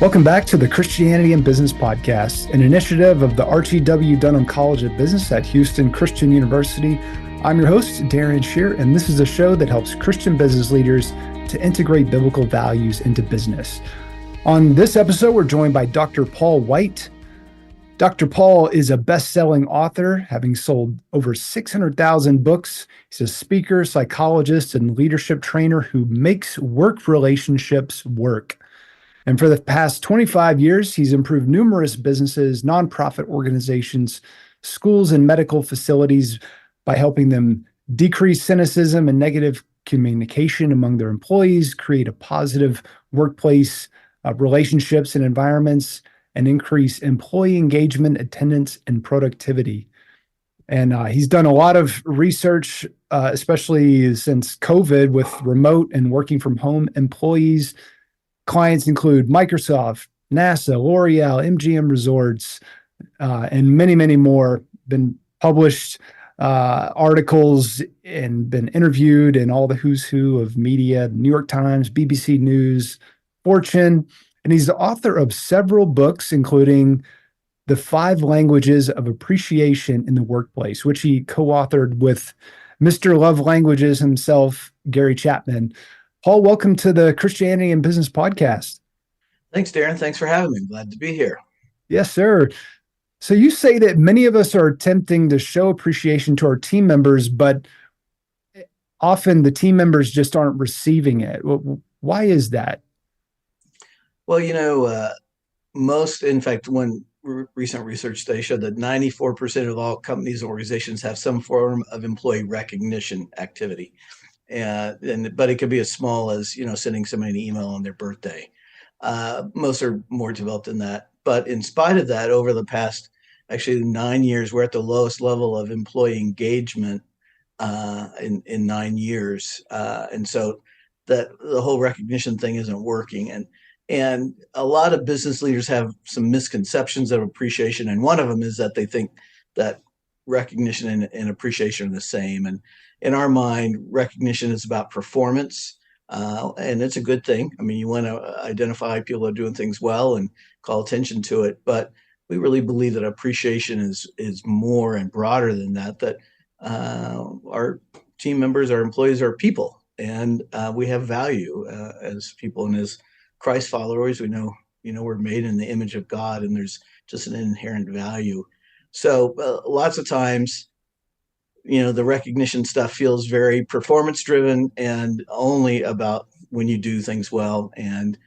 Welcome back to the Christianity and Business Podcast, an initiative of the Archie W. Dunham College of Business at Houston Christian University. I'm your host, Darian Shear, and this is a show that helps Christian business leaders to integrate biblical values into business. On this episode, we're joined by Dr. Paul White. Dr. Paul is a best-selling author, having sold over 600,000 books. He's a speaker, psychologist, and leadership trainer who makes work relationships work. And for the past 25 years, he's improved numerous businesses, nonprofit organizations, schools, and medical facilities by helping them decrease cynicism and negative communication among their employees, create a positive workplace relationships and environments, and increase employee engagement, attendance, and productivity. And he's done a lot of research, especially since COVID, with remote and working from home employees. Clients include Microsoft, NASA, L'Oreal, MGM Resorts, and many, many more. Been published articles and been interviewed in all the who's who of media, New York Times, BBC News, Fortune. And he's the author of several books, including The 5 Languages of Appreciation in the Workplace, which he co-authored with Mr. Love Languages himself, Gary Chapman. Paul, welcome to the Christianity and Business Podcast. Thanks, Darren. Thanks for having me. Glad to be here. Yes, sir. So you say that many of us are attempting to show appreciation to our team members, but often the team members just aren't receiving it. Why is that? Well, in fact, one recent research study showed that 94% of all companies and organizations have some form of employee recognition activity. But it could be as small as, sending somebody an email on their birthday. Most are more developed than that. But in spite of that, over the past, actually 9 years, we're at the lowest level of employee engagement in 9 years. And so that the whole recognition thing isn't working. And a lot of business leaders have some misconceptions of appreciation. And one of them is that they think that recognition and appreciation are the same. And in our mind, recognition is about performance. And it's a good thing. I mean, you want to identify people that are doing things well and call attention to it. But we really believe that appreciation is more and broader than that, our team members, our employees are people. And we have value as people. And as Christ followers, we know, we're made in the image of God, and there's just an inherent value. So lots of times, the recognition stuff feels very performance driven and only about when you do things well. And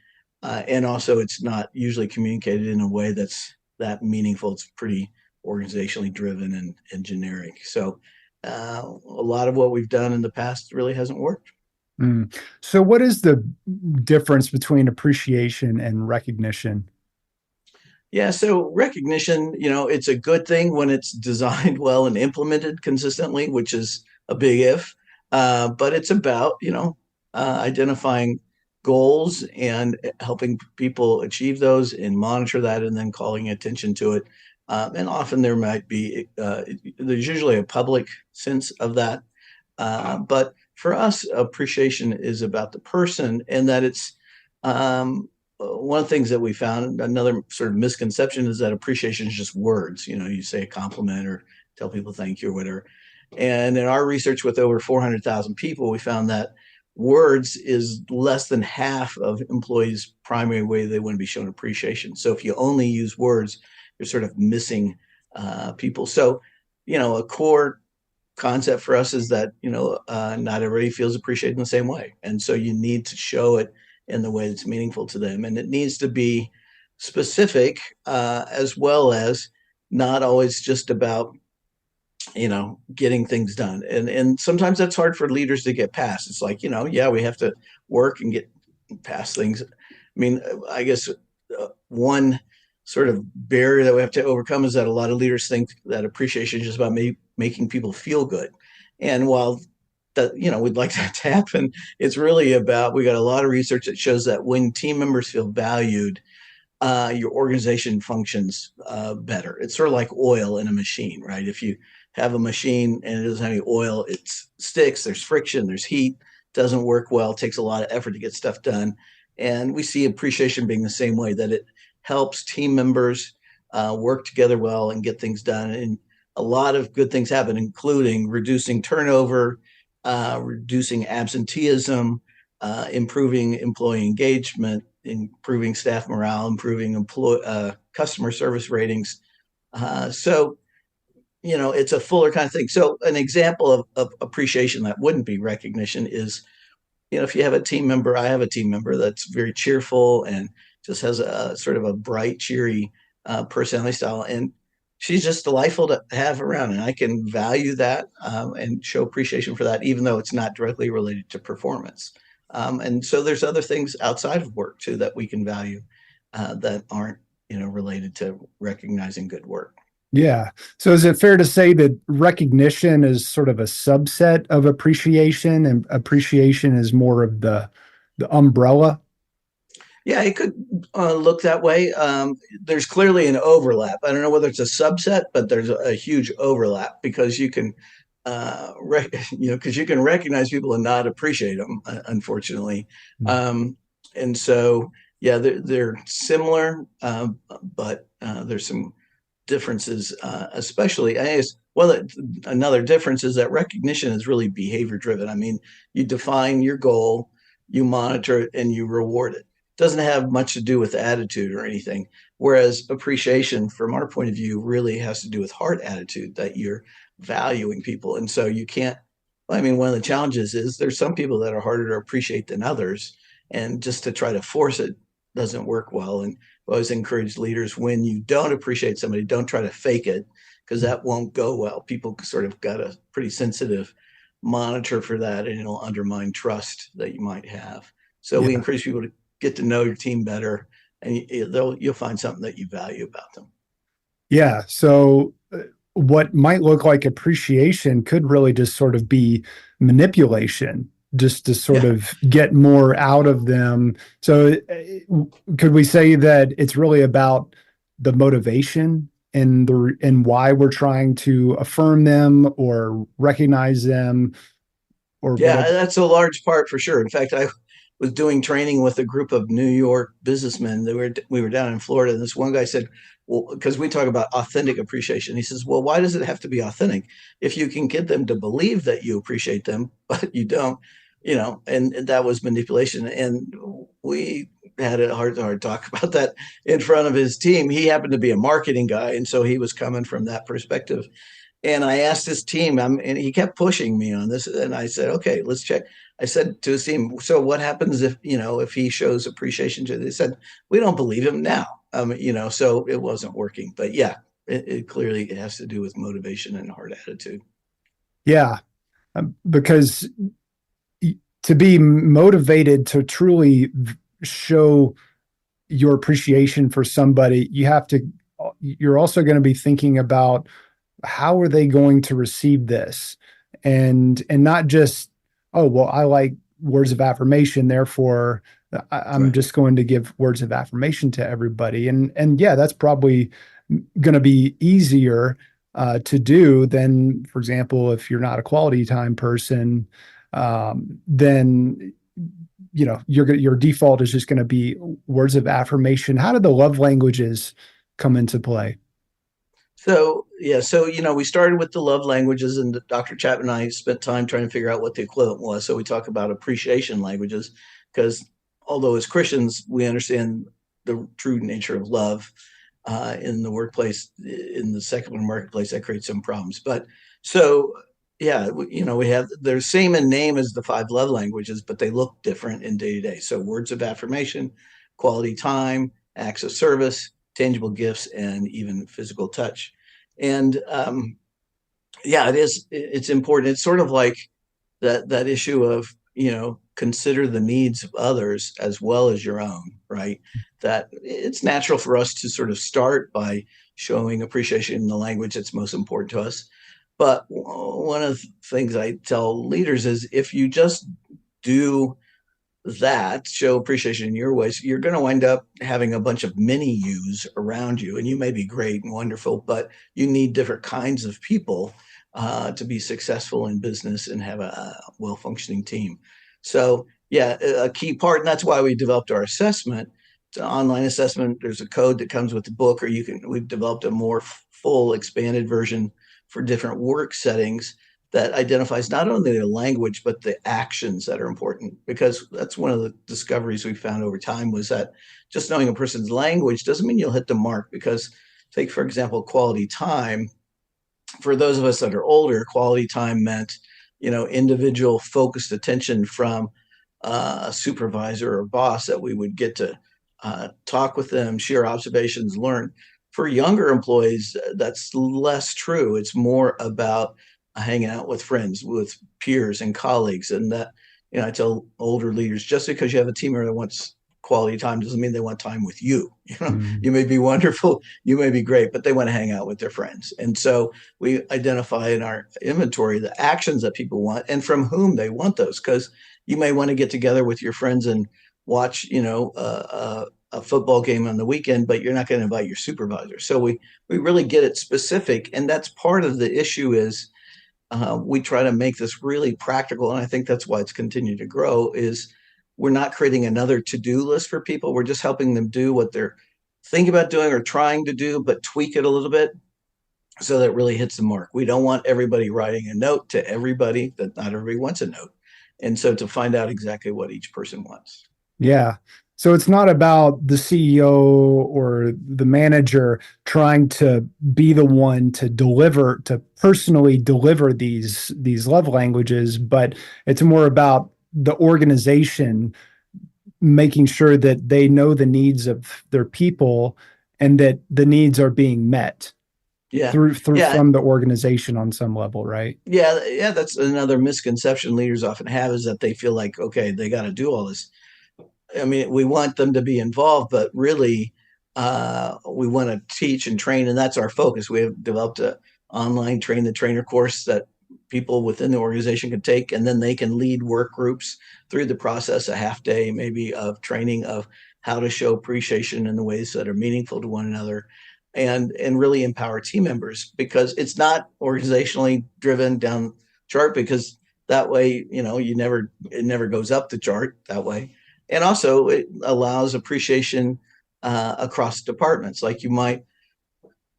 also it's not usually communicated in a way that's that meaningful. It's pretty organizationally driven and generic. So a lot of what we've done in the past really hasn't worked. So what is the difference between appreciation and recognition? Yeah, so recognition, it's a good thing when it's designed well and implemented consistently, which is a big if. But it's about, identifying goals and helping people achieve those and monitor that and then calling attention to it. And often there's usually a public sense of that. But for us, appreciation is about the person, and that it's one of the things that we found, another sort of misconception, is that appreciation is just words. You say a compliment or tell people thank you or whatever. And in our research with over 400,000 people, we found that words is less than half of employees' primary way they want to be shown appreciation. So if you only use words, you're sort of missing people. So, a core concept for us is that, not everybody feels appreciated in the same way. And so you need to show it in the way that's meaningful to them. And it needs to be specific, as well as not always just about, getting things done. And sometimes that's hard for leaders to get past. It's like, we have to work and get past things. I mean, I guess one sort of barrier that we have to overcome is that a lot of leaders think that appreciation is just about making people feel good. And while that, we'd like that to happen, it's really about, we got a lot of research that shows that when team members feel valued, your organization functions better. It's sort of like oil in a machine, right? If you have a machine and it doesn't have any oil, it sticks, there's friction, there's heat, doesn't work well, takes a lot of effort to get stuff done. And we see appreciation being the same way, that it helps team members work together well and get things done. And a lot of good things happen, including reducing turnover, reducing absenteeism, improving employee engagement, improving staff morale, improving customer service ratings. So, it's a fuller kind of thing. So an example of appreciation that wouldn't be recognition is, if you have a team member, I have a team member that's very cheerful and just has a sort of a bright, cheery personality style. And she's just delightful to have around. And I can value that and show appreciation for that, even though it's not directly related to performance. And so there's other things outside of work too that we can value that aren't, related to recognizing good work. Yeah. So is it fair to say that recognition is sort of a subset of appreciation, and appreciation is more of the umbrella? Yeah, it could look that way. There's clearly an overlap. I don't know whether it's a subset, but there's a huge overlap, because you can, because you can recognize people and not appreciate them, unfortunately. And so, yeah, they're similar, but there's some differences, especially, I guess, well, another difference is that recognition is really behavior driven. I mean, you define your goal, you monitor it, and you reward it. Doesn't have much to do with attitude or anything. Whereas appreciation, from our point of view, really has to do with heart attitude, that you're valuing people. And so you can't, I mean, one of the challenges is there's some people that are harder to appreciate than others. And just to try to force it doesn't work well. And I always encourage leaders, when you don't appreciate somebody, don't try to fake it, because that won't go well. People sort of got a pretty sensitive monitor for that, and it'll undermine trust that you might have. So we encourage people to get to know your team better, and you'll find something that you value about them. Yeah. So what might look like appreciation could really just sort of be manipulation, just to sort of get more out of them. So could we say that it's really about the motivation and why we're trying to affirm them or recognize them? Or that's a large part, for sure. In fact, I was doing training with a group of New York businessmen. We were down in Florida, and this one guy said, well, because we talk about authentic appreciation, he says, well, why does it have to be authentic? If you can get them to believe that you appreciate them, but you don't, and that was manipulation. And we had a hard talk about that in front of his team. He happened to be a marketing guy, and so he was coming from that perspective. And I asked his team, and he kept pushing me on this. And I said, okay, let's check. I said to his team, so what happens if he shows appreciation to? They said, we don't believe him now. So it wasn't working. But yeah, it clearly has to do with motivation and heart attitude. Yeah, because to be motivated to truly show your appreciation for somebody, you're also going to be thinking about, how are they going to receive this? And not just, oh, well, I like words of affirmation, therefore I'm just going to give words of affirmation to everybody. And yeah, that's probably going to be easier to do than, for example, if you're not a quality time person, then your default is just going to be words of affirmation. How did the love languages come into play? So we started with the love languages, and Dr. Chapman and I spent time trying to figure out what the equivalent was. So we talk about appreciation languages, because although as Christians we understand the true nature of love, in the workplace, in the secular marketplace, that creates some problems. But so we have, they're same in name as the 5 love languages, but they look different in day to day. So words of affirmation, quality time, acts of service, tangible gifts, and even physical touch. And it's important. It's sort of like that issue of, consider the needs of others as well as your own, right? That it's natural for us to sort of start by showing appreciation in the language that's most important to us. But one of the things I tell leaders is, if you just do that, show appreciation in your ways, you're going to wind up having a bunch of mini yous around you. And you may be great and wonderful, but you need different kinds of people to be successful in business and have a well-functioning team. So yeah, a key part, and that's why we developed our assessment. It's an online assessment. There's a code that comes with the book, or we've developed a more full, expanded version for different work settings that identifies not only the language but the actions that are important. Because that's one of the discoveries we found over time, was that just knowing a person's language doesn't mean you'll hit the mark. Because take, for example, quality time. For those of us that are older, quality time meant, individual focused attention from a supervisor or boss, that we would get to talk with them, share observations, learn. For younger employees, that's less true. It's more about hanging out with friends, with peers and colleagues. And that, I tell older leaders, just because you have a team member that wants quality time doesn't mean they want time with you. Mm. You may be wonderful, you may be great, but they want to hang out with their friends. And so we identify in our inventory the actions that people want and from whom they want those. Because you may want to get together with your friends and watch, a football game on the weekend, but you're not going to invite your supervisor. So we really get it specific, and that's part of the issue. Is we try to make this really practical, and I think that's why it's continued to grow. Is we're not creating another to-do list for people. We're just helping them do what they're thinking about doing or trying to do, but tweak it a little bit so that it really hits the mark. We don't want everybody writing a note to everybody, that not everybody wants a note. And so to find out exactly what each person wants. Yeah. So it's not about the CEO or the manager trying to be the one to deliver, to personally deliver these love languages, but it's more about the organization making sure that they know the needs of their people and that the needs are being met Yeah. through Yeah. from the organization on some level, right? Yeah. Yeah. That's another misconception leaders often have, is that they feel like, okay, they got to do all this. I mean, we want them to be involved, but really, we want to teach and train, and that's our focus. We have developed an online train the trainer course that people within the organization can take, and then they can lead work groups through the process, a half day maybe of training of how to show appreciation in the ways that are meaningful to one another, and really empower team members, because it's not organizationally driven down chart, because that way, it never goes up the chart that way. And also it allows appreciation across departments. Like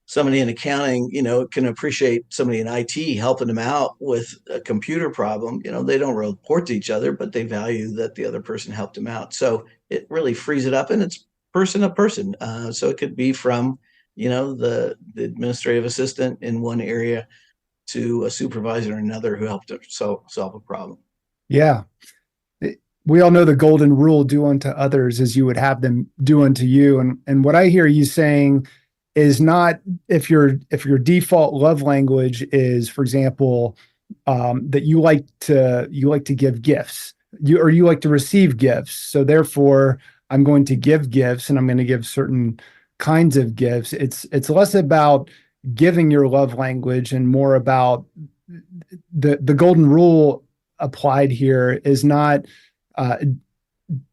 somebody in accounting, can appreciate somebody in IT helping them out with a computer problem. They don't report to each other, but they value that the other person helped them out. So it really frees it up, and it's person to person. So it could be from, the administrative assistant in one area to a supervisor in another who helped solve a problem. Yeah. We all know the golden rule: do unto others as you would have them do unto you. And what I hear you saying is not, if your default love language is, for example, that you like to give gifts, you like to receive gifts. So therefore, I'm going to give gifts, and I'm going to give certain kinds of gifts. It's less about giving your love language and more about the golden rule applied here is not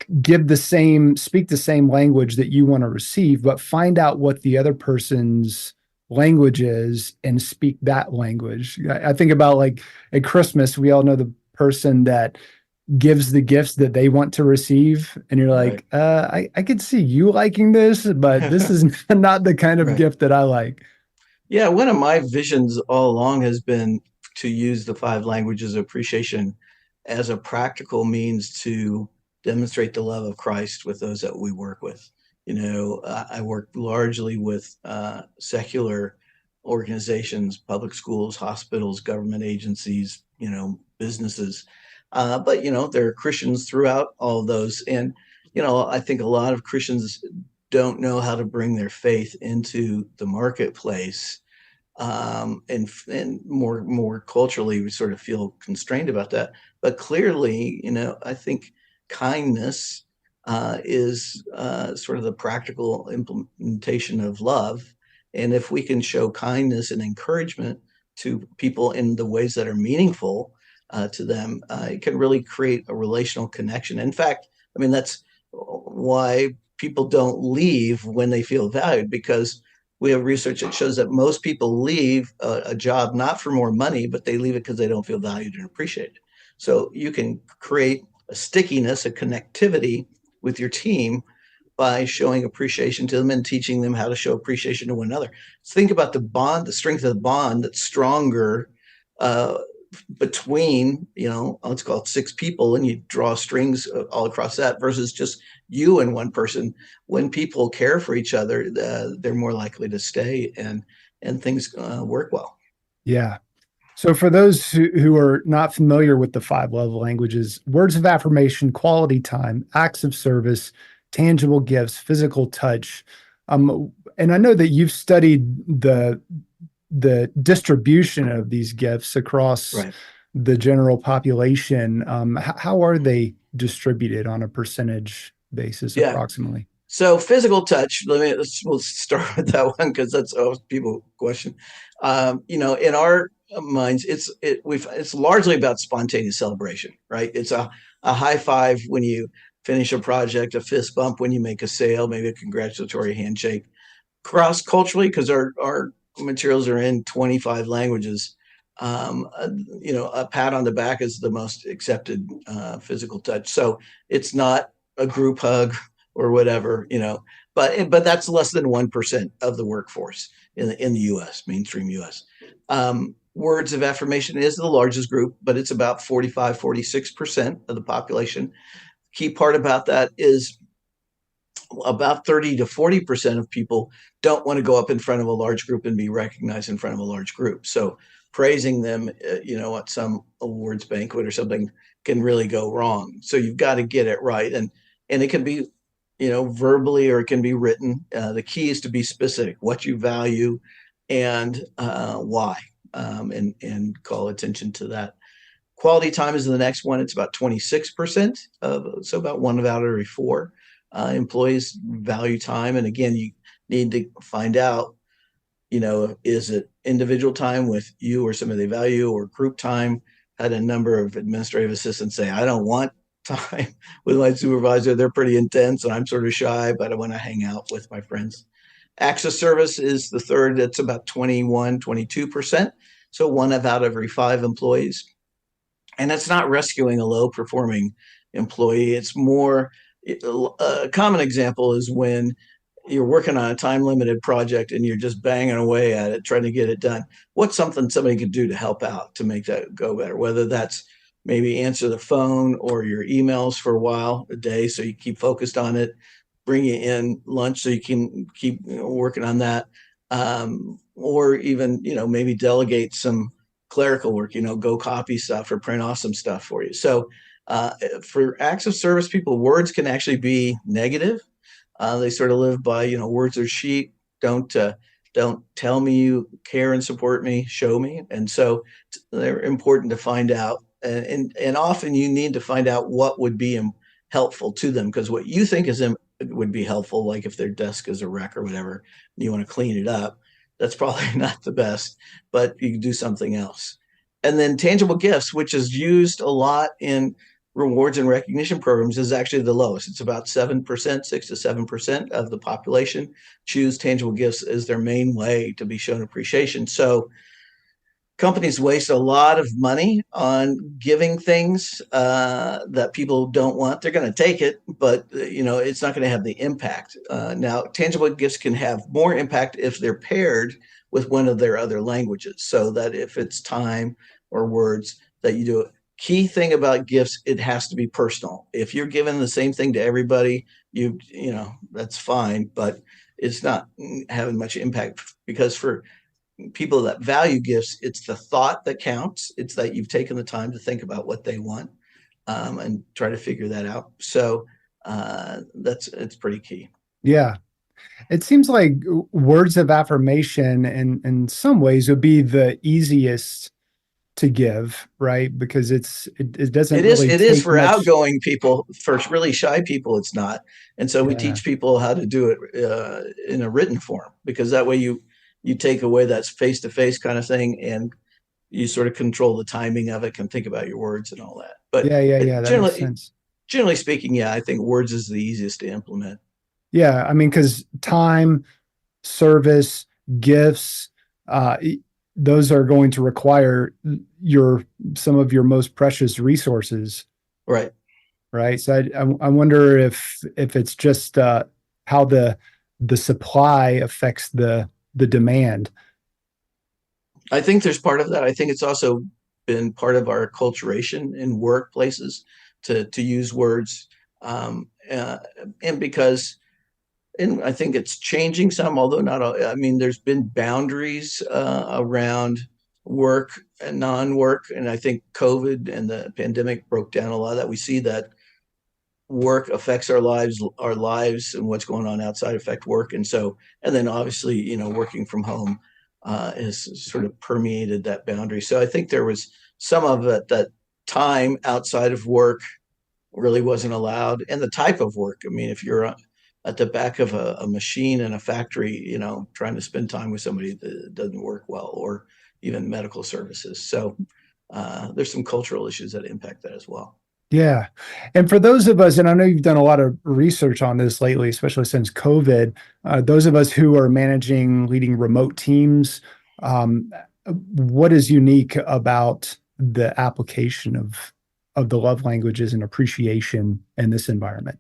speak the same language that you want to receive, but find out what the other person's language is and speak that language. I think about, like, at Christmas, we all know the person that gives the gifts that they want to receive, and you're like, right. I could see you liking this, but this is not the kind of right. gift that I like. Yeah, one of my visions all along has been to use the 5 languages of appreciation as a practical means to demonstrate the love of Christ with those that we work with. I work largely with secular organizations, public schools, hospitals, government agencies, businesses. But, there are Christians throughout all of those. And, I think a lot of Christians don't know how to bring their faith into the marketplace. And more culturally, we sort of feel constrained about that. But clearly, I think kindness is sort of the practical implementation of love. And if we can show kindness and encouragement to people in the ways that are meaningful to them, it can really create a relational connection. In fact, I mean, that's why people don't leave when they feel valued, because we have research that shows that most people leave a job not for more money, but they leave it because they don't feel valued and appreciated. So you can create a stickiness, a connectivity with your team by showing appreciation to them and teaching them how to show appreciation to one another. So think about the bond, the strength of the bond that's stronger uh, between, let's call it 6 people, and you draw strings all across that versus just you and one person. When people care for each other, they're more likely to stay and things work well. Yeah. So for those who are not familiar with the 5 love languages, words of affirmation, quality time, acts of service, tangible gifts, physical touch. And I know that you've studied the distribution of these gifts across Right. the general population. How are they distributed on a percentage basis, Yeah. approximately? So physical touch, we'll start with that one because that's always people question. In our minds, it's largely about spontaneous celebration, right? It's a high five when you finish a project, a fist bump when you make a sale, maybe a congratulatory handshake. Cross culturally, because our materials are in 25 languages. A pat on the back is the most accepted physical touch. So it's not a group hug or whatever, but that's less than 1% of the workforce in the U.S., mainstream U.S. Words of affirmation is the largest group, but it's about 46% of the population. Key part about that is about 30 to 40% of people don't want to go up in front of a large group and be recognized in front of a large group. So praising them, at some awards banquet or something can really go wrong. So you've got to get it right. And it can be, verbally, or it can be written. The key is to be specific, what you value and why, and call attention to that. Quality time is the next one. It's about 26%, so about 1 out of every 4 employees value time. And again, you need to find out, is it individual time with you or somebody they value, or group time? Had a number of administrative assistants say, I don't want time with my supervisor. They're pretty intense and I'm sort of shy, but I want to hang out with my friends. Acts of service is the third. That's about 22%. So 1 out of every 5 employees. And it's not rescuing a low performing employee. It's more, a common example is when you're working on a time limited project and you're just banging away at it, trying to get it done. What's something somebody could do to help out to make that go better? Whether that's maybe answer the phone or your emails for a while a day, so you keep focused on it, bring you in lunch so you can keep working on that. Or even, maybe delegate some clerical work, go copy stuff or print off some stuff for you. So for acts of service people, words can actually be negative. They sort of live by, words are sheep. Don't tell me you care and support me, show me. And so they're important to find out. And often you need to find out what would be helpful to them, because what you think would be helpful, like if their desk is a wreck or whatever, and you want to clean it up, that's probably not the best, but you can do something else. And then tangible gifts, which is used a lot in rewards and recognition programs, is actually the lowest. It's about 7%, 6 to 7% of the population choose tangible gifts as their main way to be shown appreciation. So companies waste a lot of money on giving things that people don't want. They're going to take it, but it's not going to have the impact. Now, tangible gifts can have more impact if they're paired with one of their other languages. So that if it's time or words, that you do it. Key thing about gifts, it has to be personal. If you're giving the same thing to everybody, that's fine, but it's not having much impact, because for people that value gifts, it's the thought that counts. It's that you've taken the time to think about what they want and try to figure that out. So it's pretty key. Yeah. It seems like words of affirmation in some ways would be the easiest to give, right? Because it doesn't really it is for much. outgoing people. For really shy people, it's not. And so we teach people how to do it in a written form, because that way you take away that face-to-face kind of thing, and you sort of control the timing of it, can think about your words and all that. But yeah, that makes sense. Generally speaking, I think words is the easiest to implement. Yeah, I mean, because time, service, gifts, those are going to require some of your most precious resources. Right. right? So I wonder if it's just how the supply affects the demand. I think there's part of that. I think it's also been part of our acculturation in workplaces to use words, and because and I think it's changing some, although not all. I mean, there's been boundaries around work and non-work, and I think COVID and the pandemic broke down a lot of that. We see that work affects our lives, and what's going on outside affect work, and so, and then obviously, working from home has sort of permeated that boundary. So I think there was some of it that time outside of work really wasn't allowed, and the type of work. I mean, if you're at the back of a machine in a factory, trying to spend time with somebody that doesn't work well, or even medical services. So there's some cultural issues that impact that as well. Yeah. And for those of us, and I know you've done a lot of research on this lately, especially since COVID, those of us who are leading remote teams, um, what is unique about the application of the love languages and appreciation in this environment?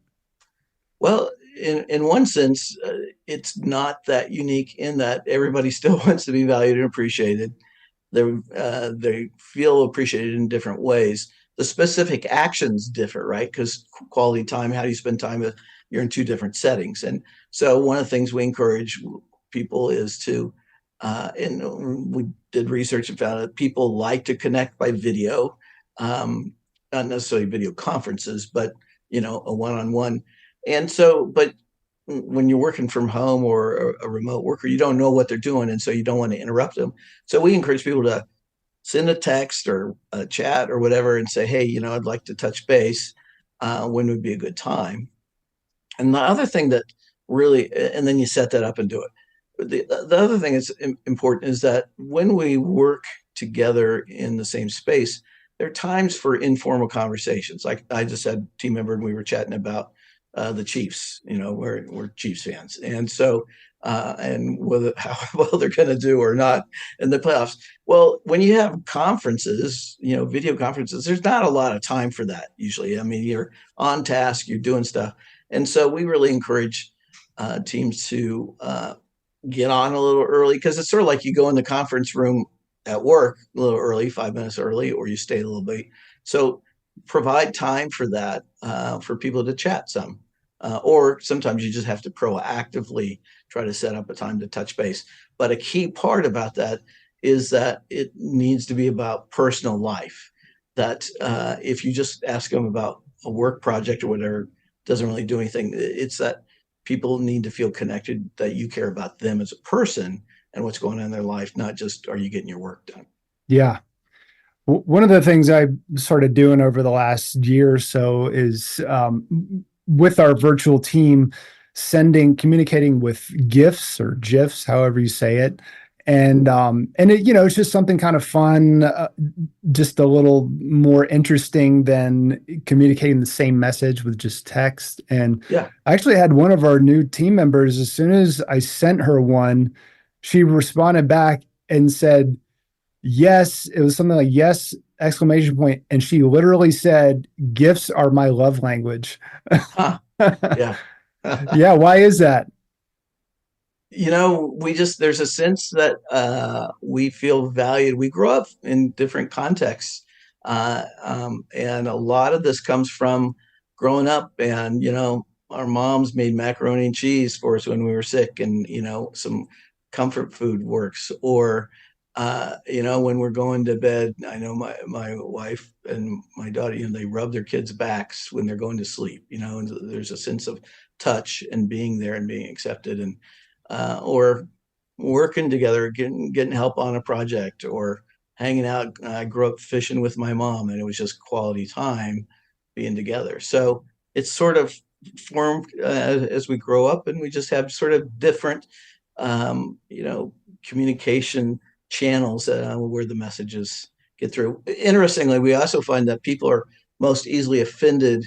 Well, in one sense, it's not that unique in that everybody still wants to be valued and appreciated. They feel appreciated in different ways. The specific actions differ, right? Because quality time, how do you spend time with, you're in two different settings. And so one of the things we encourage people is to, and we did research and found that people like to connect by video, not necessarily video conferences, but a one-on-one. And so, but when you're working from home or a remote worker, you don't know what they're doing, and so you don't want to interrupt them. So we encourage people to send a text or a chat or whatever and say, hey, I'd like to touch base. When would be a good time? And the other thing that really, and then you set that up and do it. The other thing that's important is that when we work together in the same space, there are times for informal conversations. Like I just had a team member and we were chatting about the Chiefs. We're Chiefs fans, and so and whether how well they're going to do or not in the playoffs. Well, when you have conferences, video conferences, there's not a lot of time for that usually. I mean, you're on task, you're doing stuff, and so we really encourage teams to get on a little early, because it's sort of like you go in the conference room at work a little early, 5 minutes early, or you stay a little late. So provide time for that, for people to chat some. Or sometimes you just have to proactively try to set up a time to touch base. But a key part about that is that it needs to be about personal life. That if you just ask them about a work project or whatever, doesn't really do anything. It's that people need to feel connected, that you care about them as a person and what's going on in their life, not just, are you getting your work done? Yeah. One of the things I started doing over the last year or so is with our virtual team, communicating with GIFs or GIFs, however you say it. And it, it's just something kind of fun, just a little more interesting than communicating the same message with just text. And Yeah. I actually had one of our new team members, as soon as I sent her one, she responded back and said, yes. It was something like yes, exclamation point. And she literally said, gifts are my love language. Huh. Yeah. Yeah. Why is that? There's a sense that we feel valued. We grow up in different contexts. And a lot of this comes from growing up, and, our moms made macaroni and cheese for us when we were sick, and, some comfort food works. Or, when we're going to bed, I know my wife and my daughter, they rub their kids' backs when they're going to sleep, and there's a sense of touch and being there and being accepted. And or working together, getting help on a project, or hanging out. I grew up fishing with my mom, and it was just quality time being together. So it's sort of formed as we grow up, and we just have sort of different, communication channels where the messages get through. Interestingly, we also find that people are most easily offended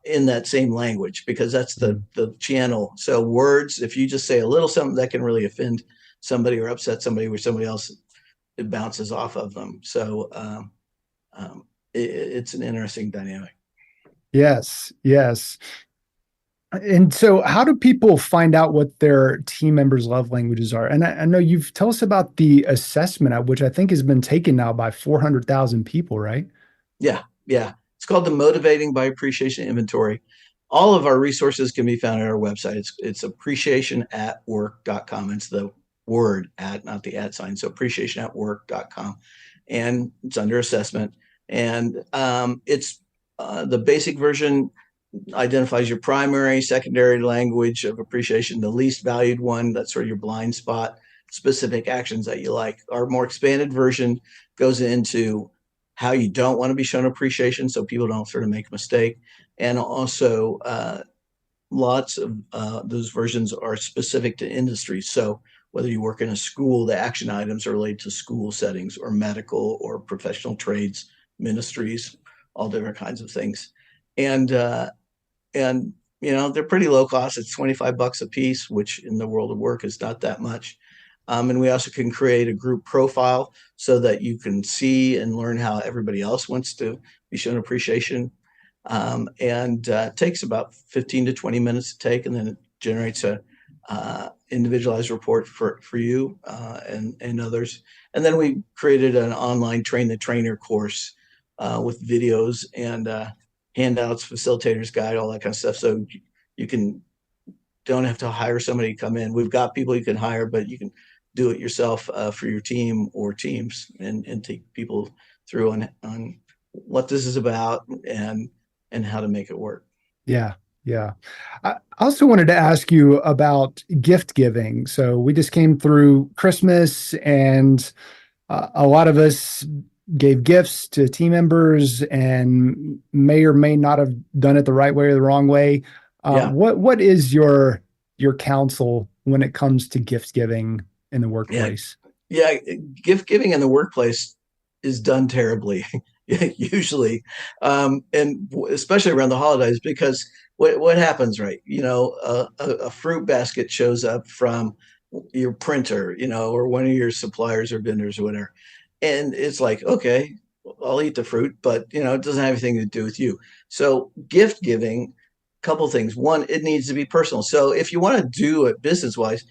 in that same language, because that's the channel. So words, if you just say a little something, that can really offend somebody or upset somebody, where somebody else, it bounces off of them. So it's an interesting dynamic. Yes, yes. And so, how do people find out what their team members' love languages are? And I know you've tell us about the assessment, which I think has been taken now by 400,000 people, right? Yeah, yeah. It's called the Motivating by Appreciation Inventory. All of our resources can be found at our website. It's appreciationatwork.com. It's the word at, not the at sign. So appreciationatwork.com. And it's under assessment. And it's the basic version identifies your primary, secondary language of appreciation, the least valued one, that's sort of your blind spot, specific actions that you like. Our more expanded version goes into how you don't want to be shown appreciation so people don't sort of make a mistake. And also, lots of those versions are specific to industries. So whether you work in a school, the action items are related to school settings or medical or professional trades, ministries, all different kinds of things. And and they're pretty low cost. It's $25 a piece, which in the world of work is not that much. And we also can create a group profile so that you can see and learn how everybody else wants to be shown appreciation. And it takes about 15 to 20 minutes to take, and then it generates a individualized report for you and others. And then we created an online train the trainer course with videos and handouts, facilitators guide, all that kind of stuff. So you can don't have to hire somebody to come in. We've got people you can hire, but you can do it yourself for your team or teams, and take people through on what this is about and how to make it work. Yeah, yeah. I also wanted to ask you about gift giving. So we just came through Christmas, and a lot of us gave gifts to team members and may or may not have done it the right way or the wrong way. Yeah. What is your counsel when it comes to gift giving in the Yeah. workplace? Yeah. Gift giving in the workplace is done terribly, usually, and especially around the holidays, because what happens, right? A fruit basket shows up from your printer, or one of your suppliers or vendors or whatever, and it's like, okay, I'll eat the fruit, but it doesn't have anything to do with you. So gift giving, couple things. One, it needs to be personal. So if you want to do it business wise,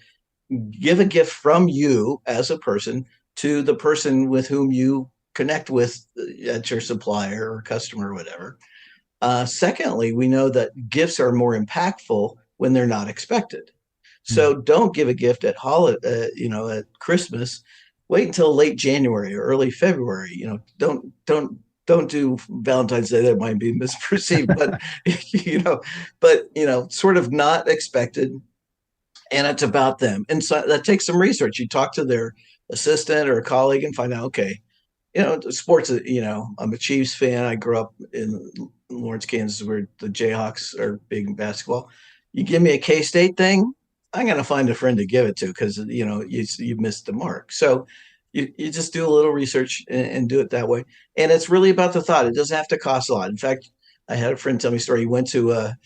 give a gift from you as a person to the person with whom you connect with at your supplier or customer or whatever. Secondly, we know that gifts are more impactful when they're not expected. Hmm. So don't give a gift at at Christmas. Wait until late January or early February. Don't do Valentine's Day. That might be misperceived, but sort of not expected, and it's about them. And so that takes some research. You talk to their assistant or a colleague and find out, okay, sports, I'm a Chiefs fan. I grew up in Lawrence, Kansas, where the Jayhawks are big in basketball. You give me a K-State thing, I'm going to find a friend to give it to because, you missed the mark. So you just do a little research and do it that way. And it's really about the thought. It doesn't have to cost a lot. In fact, I had a friend tell me a story. He went to a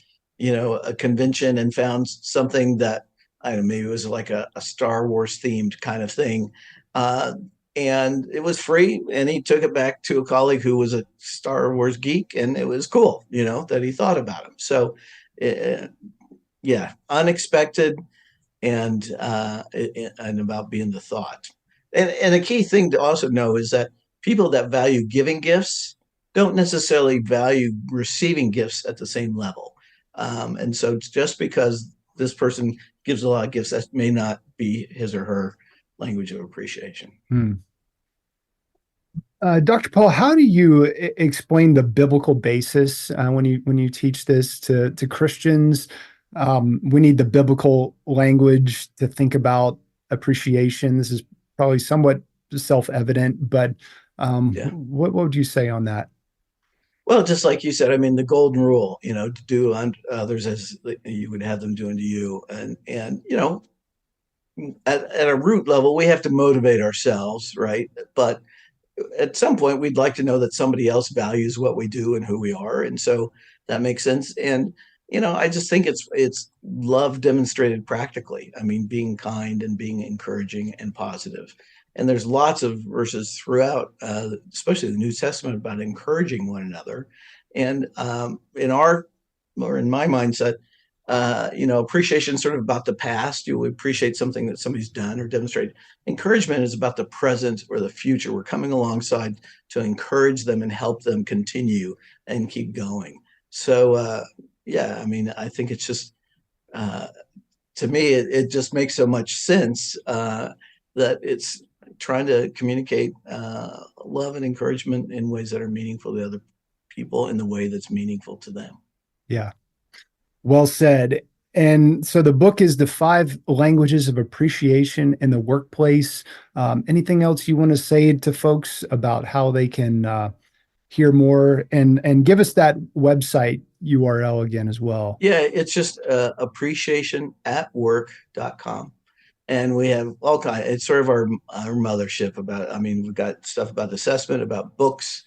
convention and found something that, I don't know, maybe it was like a Star Wars themed kind of thing. And it was free, and he took it back to a colleague who was a Star Wars geek, and it was cool, that he thought about him. So, yeah, unexpected and about being the thought. And a key thing to also know is that people that value giving gifts don't necessarily value receiving gifts at the same level. And so just because this person gives a lot of gifts, that may not be his or her language of appreciation. Hmm. Dr. Paul, how do you explain the biblical basis when you teach this to Christians? We need the biblical language to think about appreciation. This is probably somewhat self-evident, but Yeah. what would you say on that? Well, just like you said, I mean, the golden rule, to do unto others as you would have them do unto you. And at a root level, we have to motivate ourselves, right? But at some point, we'd like to know that somebody else values what we do and who we are. And so that makes sense. And, I just think it's love demonstrated practically. I mean, being kind and being encouraging and positive. And there's lots of verses throughout, especially the New Testament, about encouraging one another. And in my mindset, appreciation is sort of about the past. You appreciate something that somebody's done or demonstrated. Encouragement is about the present or the future. We're coming alongside to encourage them and help them continue and keep going. So, I think it's just, to me, it just makes so much sense that it's trying to communicate love and encouragement in ways that are meaningful to other people in the way that's meaningful to them. Yeah. Well said. And so the book is The 5 Languages of Appreciation in the Workplace. Anything else you want to say to folks about how they can hear more, and give us that website URL again as well? Yeah, it's just appreciationatwork.com. And we have all kinds. It's sort of our mothership we've got stuff about assessment, about books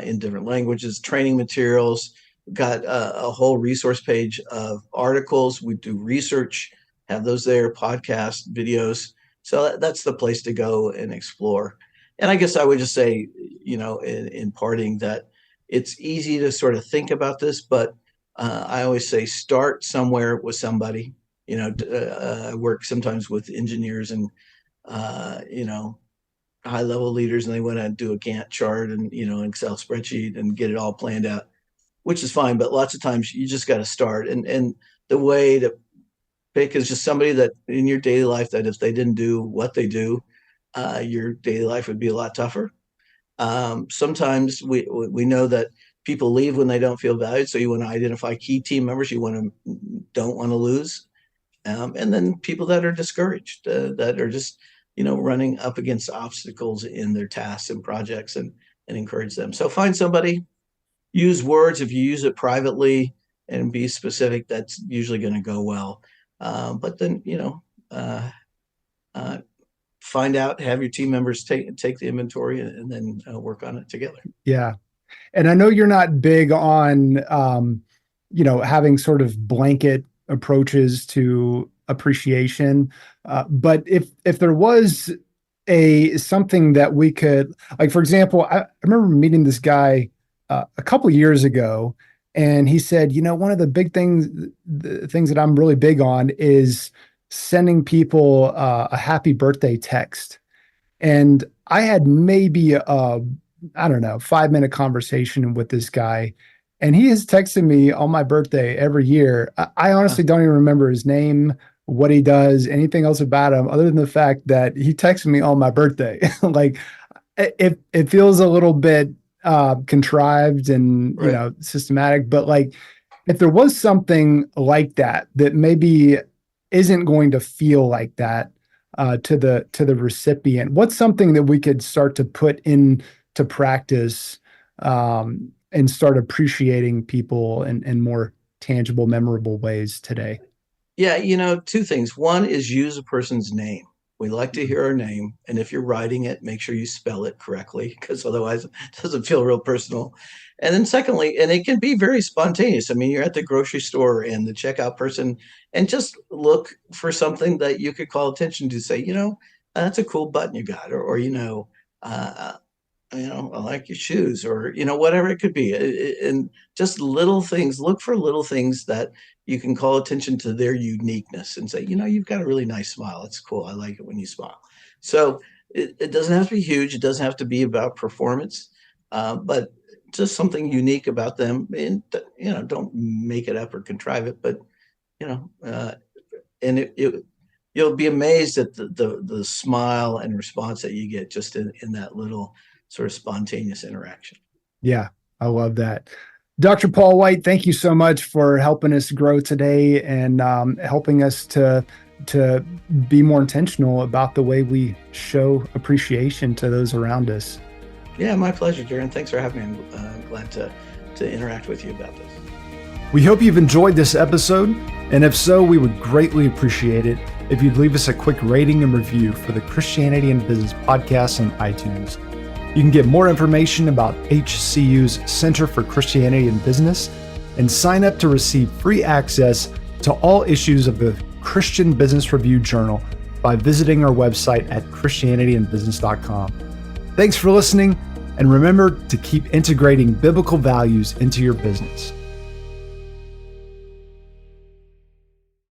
in different languages, training materials. We've got a whole resource page of articles. We do research, have those there, podcasts, videos. So that's the place to go and explore. And I guess I would just say, in parting, that it's easy to sort of think about this, but I always say start somewhere with somebody. I work sometimes with engineers and, high level leaders, and they want to do a Gantt chart and, Excel spreadsheet and get it all planned out, which is fine. But lots of times you just got to start. And the way to pick is just somebody that in your daily life, that if they didn't do what they do, your daily life would be a lot tougher. Sometimes we know that people leave when they don't feel valued. So you want to identify key team members you don't want to lose. And then people that are discouraged, that are just, running up against obstacles in their tasks and projects, and encourage them. So find somebody, use words. If you use it privately and be specific, that's usually going to go well. But then, find out, have your team members take the inventory, and then work on it together. Yeah. And I know you're not big on, having sort of blanket approaches to appreciation. But if there was something that we could, like, for example, I remember meeting this guy a couple years ago, and he said, one of the things that I'm really big on is sending people a happy birthday text. And I had maybe a 5-minute conversation with this guy, and he has texted me on my birthday every year. I honestly don't even remember his name, what he does, anything else about him, other than the fact that he texted me on my birthday. Like, it feels a little bit contrived and, right, systematic, but like, if there was something like that maybe isn't going to feel like that to the recipient, what's something that we could start to put into practice and start appreciating people in more tangible, memorable ways today? Yeah, 2 things. One is use a person's name. We like to hear our name. And if you're writing it, make sure you spell it correctly, because otherwise it doesn't feel real personal. And then secondly, and it can be very spontaneous. You're at the grocery store and the checkout person, and just look for something that you could call attention to. Say, that's a cool button you got, or I like your shoes, or, whatever it could be. And just little things, look for little things that you can call attention to their uniqueness and say, you've got a really nice smile. It's cool. I like it when you smile. So it doesn't have to be huge. It doesn't have to be about performance, but just something unique about them. And, don't make it up or contrive it, but, and you'll be amazed at the smile and response that you get just in that little sort of spontaneous interaction. Yeah, I love that. Dr. Paul White, thank you so much for helping us grow today and helping us to be more intentional about the way we show appreciation to those around us. Yeah, my pleasure, Darren. Thanks for having me. I'm glad to interact with you about this. We hope you've enjoyed this episode, and if so, we would greatly appreciate it if you'd leave us a quick rating and review for the Christianity in Business podcast on iTunes. You can get more information about HCU's Center for Christianity in Business and sign up to receive free access to all issues of the Christian Business Review Journal by visiting our website at christianityinbusiness.com. Thanks for listening, And remember to keep integrating biblical values into your business.